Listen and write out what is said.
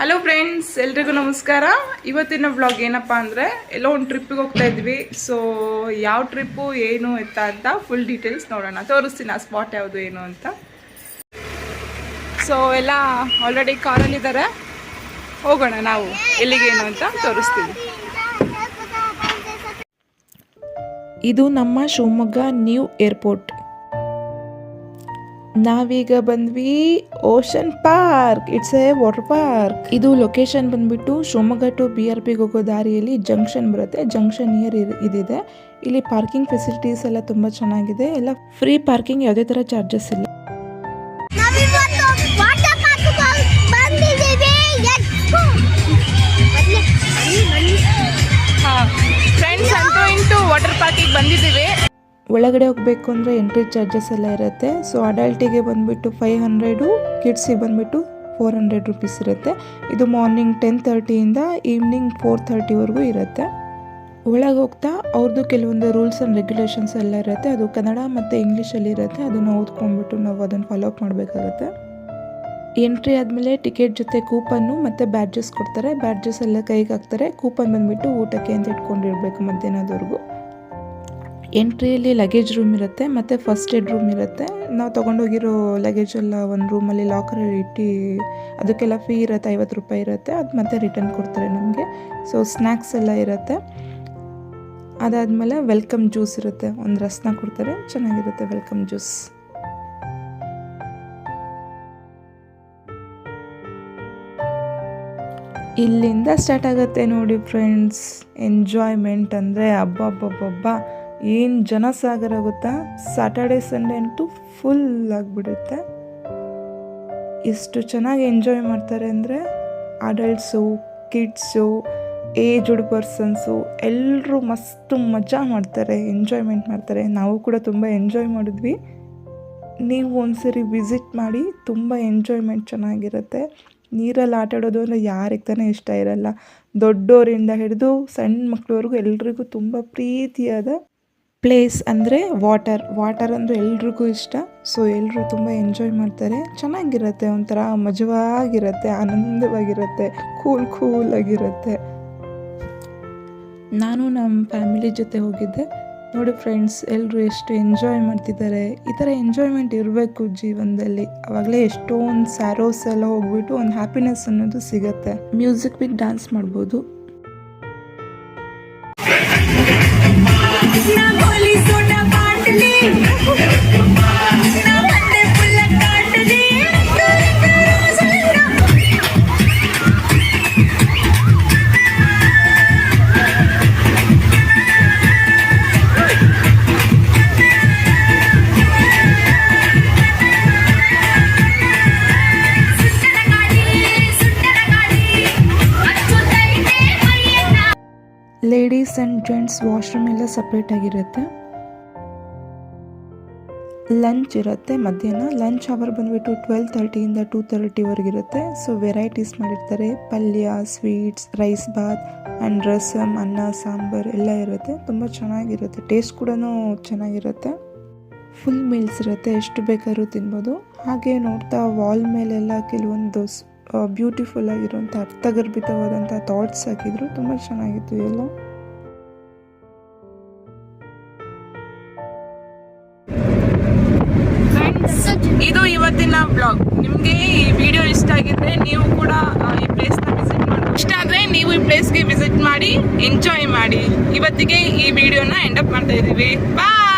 Hello friends, ಎಲ್ರಿಗೂ ನಮಸ್ಕಾರ. ಇವತ್ತಿನ ವ್ಲಾಗ್ ಏನಪ್ಪ ಅಂದರೆ ಎಲ್ಲೋ ಒಂದು ಟ್ರಿಪ್ಪಿಗೆ ಹೋಗ್ತಾ ಇದ್ವಿ. ಸೊ ಯಾವ ಟ್ರಿಪ್ಪು ಏನು ಎತ್ತ ಅಂತ ಫುಲ್ ಡೀಟೇಲ್ಸ್ ನೋಡೋಣ, ತೋರಿಸ್ತೀನಿ ಆ ಸ್ಪಾಟ್ ಯಾವುದು ಏನು ಅಂತ. ಸೊ ಎಲ್ಲ ಆಲ್ರೆಡಿ ಕಾರಲ್ಲಿದ್ದಾರೆ, ಹೋಗೋಣ ನಾವು ಎಲ್ಲಿಗೇನು ಅಂತ ತೋರಿಸ್ತೀವಿ. ಇದು ನಮ್ಮ ಶಿವಮೊಗ್ಗ ನ್ಯೂ ಏರ್ಪೋರ್ಟ್. ನಾವೀಗ ಬಂದ್ವಿ ocean park. It's A water park. ಇದು ಲೊಕೇಶನ್ ಬಂದ್ಬಿಟ್ಟು ಶಿವಮೊಗ್ಗ ಟು BRP ಹೋಗೋ ದಾರಿಯಲ್ಲಿ ಜಂಕ್ಷನ್ ಬರುತ್ತೆ. ಜಂಕ್ಷನ್ ನಿಯರ್ ಇದಿದೆ. ಇಲ್ಲಿ ಪಾರ್ಕಿಂಗ್ ಫೆಸಿಲಿಟೀಸ್ ಎಲ್ಲ ತುಂಬಾ ಚೆನ್ನಾಗಿದೆ. ಎಲ್ಲ ಫ್ರೀ ಪಾರ್ಕಿಂಗ್, ಯಾವುದೇ ತರ ಚಾರ್ಜಸ್ ಇಲ್ಲ. ಫ್ರೆಂಡ್ಸ್, ಅಂತೂ ಇಂಟು ವಾಟರ್ ಪಾರ್ಕಿಗೆ ಬಂದಿದ್ದೀವಿ. ಒಳಗಡೆ ಹೋಗಬೇಕು ಅಂದರೆ ಎಂಟ್ರಿ ಚಾರ್ಜಸ್ ಎಲ್ಲ ಇರುತ್ತೆ. ಸೊ ಅಡಲ್ಟಿಗೆ ಬಂದುಬಿಟ್ಟು 500, ಕಿಡ್ಸಿಗೆ ಬಂದುಬಿಟ್ಟು 400 ರುಪೀಸ್ ಇರುತ್ತೆ. ಇದು ಮಾರ್ನಿಂಗ್ 10:30ಇಂದ ಈವ್ನಿಂಗ್ 4:30ವರೆಗೂ ಇರುತ್ತೆ. ಒಳಗೆ ಹೋಗ್ತಾ ಅವ್ರದ್ದು ಕೆಲವೊಂದು ರೂಲ್ಸ್ ಆ್ಯಂಡ್ ರೆಗ್ಯುಲೇಷನ್ಸ್ ಎಲ್ಲ ಇರುತ್ತೆ. ಅದು ಕನ್ನಡ ಮತ್ತು ಇಂಗ್ಲೀಷಲ್ಲಿ ಇರುತ್ತೆ. ಅದನ್ನು ಓದ್ಕೊಂಡ್ಬಿಟ್ಟು ನಾವು ಅದನ್ನು ಫಾಲೋ ಅಪ್ ಮಾಡಬೇಕಾಗತ್ತೆ. ಎಂಟ್ರಿ ಆದಮೇಲೆ ಟಿಕೆಟ್ ಜೊತೆ ಕೂಪನ್ನು ಮತ್ತು ಬ್ಯಾಡ್ಜಸ್ ಕೊಡ್ತಾರೆ. ಬ್ಯಾಡ್ಜಸ್ ಎಲ್ಲ ಕೈಗೆ ಹಾಕ್ತಾರೆ. ಕೂಪನ್ ಬಂದುಬಿಟ್ಟು ಊಟಕ್ಕೆ ಅಂತ ಇಟ್ಕೊಂಡಿರ್ಬೇಕು ಮಧ್ಯಾಹ್ನದವರೆಗೂ. ಎಂಟ್ರಿಯಲ್ಲಿ ಲಗೇಜ್ ರೂಮ್ ಇರುತ್ತೆ ಮತ್ತು ಫಸ್ಟ್ ಏಡ್ ರೂಮ್ ಇರುತ್ತೆ. ನಾವು ತೊಗೊಂಡೋಗಿರೋ ಲಗೇಜ್ ಎಲ್ಲ ಒಂದು ರೂಮಲ್ಲಿ ಲಾಕರಲ್ಲಿ ಇಟ್ಟು ಅದಕ್ಕೆಲ್ಲ ಫೀ ಇರುತ್ತೆ, 50 ರೂಪಾಯಿ ಇರುತ್ತೆ. ಅದು ಮತ್ತೆ ರಿಟರ್ನ್ ಕೊಡ್ತಾರೆ ನಮಗೆ. ಸೊ ಸ್ನ್ಯಾಕ್ಸ್ ಎಲ್ಲ ಇರುತ್ತೆ. ಅದಾದಮೇಲೆ ವೆಲ್ಕಮ್ ಜ್ಯೂಸ್ ಇರುತ್ತೆ, ಒಂದು ರಸನ ಕೊಡ್ತಾರೆ, ಚೆನ್ನಾಗಿರುತ್ತೆ ವೆಲ್ಕಮ್ ಜ್ಯೂಸ್. ಇಲ್ಲಿಂದ ಸ್ಟಾರ್ಟ್ ಆಗುತ್ತೆ ನೋಡಿ ಫ್ರೆಂಡ್ಸ್, ಎಂಜಾಯ್ಮೆಂಟ್ ಅಂದರೆ ಹಬ್ಬ ಏನು ಜನಸಾಗರ ಗೊತ್ತಾ. ಸ್ಯಾಟರ್ಡೆ ಸಂಡೇ ಅಂತೂ ಫುಲ್ ಆಗಿಬಿಡುತ್ತೆ. ಎಷ್ಟು ಚೆನ್ನಾಗಿ ಎಂಜಾಯ್ ಮಾಡ್ತಾರೆ ಅಂದರೆ ಅಡಲ್ಟ್ಸು, ಕಿಡ್ಸು, ಏಜ್ಡ್ ಪರ್ಸನ್ಸು ಎಲ್ಲರೂ ಮಸ್ತು ಮಜಾ ಮಾಡ್ತಾರೆ, ಎಂಜಾಯ್ಮೆಂಟ್ ಮಾಡ್ತಾರೆ. ನಾವು ಕೂಡ ತುಂಬ ಎಂಜಾಯ್ ಮಾಡಿದ್ವಿ. ನೀವು ಒಂದ್ಸರಿ ವಿಸಿಟ್ ಮಾಡಿ, ತುಂಬ ಎಂಜಾಯ್ಮೆಂಟ್ ಚೆನ್ನಾಗಿರುತ್ತೆ. ನೀರಲ್ಲಿ ಆಟ ಆಡೋದು ಅಂದರೆ ಯಾರಿಗೆ ತಾನೇ ಇಷ್ಟ ಇರಲ್ಲ. ದೊಡ್ಡೋರಿಂದ ಹಿಡಿದು ಸಣ್ಣ ಮಕ್ಕಳವರೆಗೂ ಎಲ್ರಿಗೂ ತುಂಬ ಪ್ರೀತಿಯಾದ ಪ್ಲೇಸ್ ಅಂದರೆ ವಾಟರ್ ಅಂದರೆ ಎಲ್ರಿಗೂ ಇಷ್ಟ. ಸೊ ಎಲ್ಲರೂ ತುಂಬ ಎಂಜಾಯ್ ಮಾಡ್ತಾರೆ. ಚೆನ್ನಾಗಿರುತ್ತೆ, ಒಂಥರ ಮಜವಾಗಿರುತ್ತೆ, ಆನಂದವಾಗಿರುತ್ತೆ, ಕೂಲಾಗಿರುತ್ತೆ. ನಾನು ನಮ್ಮ ಫ್ಯಾಮಿಲಿ ಜೊತೆ ಹೋಗಿದ್ದೆ. ನೋಡಿ ಫ್ರೆಂಡ್ಸ್, ಎಲ್ಲರೂ ಎಷ್ಟು ಎಂಜಾಯ್ ಮಾಡ್ತಿದ್ದಾರೆ. ಈ ಥರ ಎಂಜಾಯ್ಮೆಂಟ್ ಇರಬೇಕು ಜೀವನದಲ್ಲಿ. ಆವಾಗಲೇ ಎಷ್ಟೊಂದು ಸ್ಯಾರೋಸ್ ಎಲ್ಲ ಹೋಗ್ಬಿಟ್ಟು ಒಂದು ಹ್ಯಾಪಿನೆಸ್ ಅನ್ನೋದು ಸಿಗುತ್ತೆ. ಮ್ಯೂಸಿಕ್ ಬಿಟ್ಟು ಡ್ಯಾನ್ಸ್ ಮಾಡ್ಬೋದು. ಲೇಡೀಸ್ ಆ್ಯಂಡ್ ಜೆಂಟ್ಸ್ ವಾಶ್ರೂಮ್ ಎಲ್ಲ ಸಪ್ರೇಟ್ ಆಗಿರುತ್ತೆ. ಲಂಚ್ ಇರುತ್ತೆ ಮಧ್ಯಾಹ್ನ. ಲಂಚ್ ಅವರ್ ಬಂದುಬಿಟ್ಟು 12:30ಇಂದ 2:30ವರೆಗಿರುತ್ತೆ. ಸೊ ವೆರೈಟೀಸ್ ಮಾಡಿರ್ತಾರೆ. ಪಲ್ಯ, sweets, rice bath and rasam, ಅನ್ನ, ಸಾಂಬಾರು ಎಲ್ಲ ಇರುತ್ತೆ. ತುಂಬ ಚೆನ್ನಾಗಿರುತ್ತೆ. ಟೇಸ್ಟ್ ಕೂಡ ಚೆನ್ನಾಗಿರುತ್ತೆ. ಫುಲ್ ಮೀಲ್ಸ್ ಇರುತ್ತೆ, ಎಷ್ಟು ಬೇಕಾದ್ರೂ ತಿನ್ಬೋದು. ಹಾಗೆ ನೋಡ್ತಾ ವಾಲ್ ಮೇಲೆಲ್ಲ ಕೆಲವೊಂದು ಬ್ಯೂಟಿಫುಲ್ ಆಗಿರುವಂಥ ಅರ್ಥಗರ್ಭಿತವಾದಂಥ ಥಾಟ್ಸ್ ಹಾಕಿದ್ರು. ತುಂಬ ಚೆನ್ನಾಗಿತ್ತು ಎಲ್ಲ. ಇದು ಇವತ್ತಿನ ಬ್ಲಾಗ್. ನಿಮಗೆ ಈ ವಿಡಿಯೋ ಇಷ್ಟ ಆಗಿದ್ರೆ ನೀವು ಕೂಡ ಈ ಪ್ಲೇಸ್ನ ವಿಸಿಟ್ ಮಾಡಿ. ಇಷ್ಟ ಆದರೆ ನೀವು ಈ ಪ್ಲೇಸ್ಗೆ ವಿಸಿಟ್ ಮಾಡಿ ಎಂಜಾಯ್ ಮಾಡಿ. ಇವತ್ತಿಗೆ ಈ ವಿಡಿಯೋನ ಎಂಡ್ ಅಪ್ ಮಾಡ್ತಾ ಇದ್ದೀವಿ. ಬಾಯ್.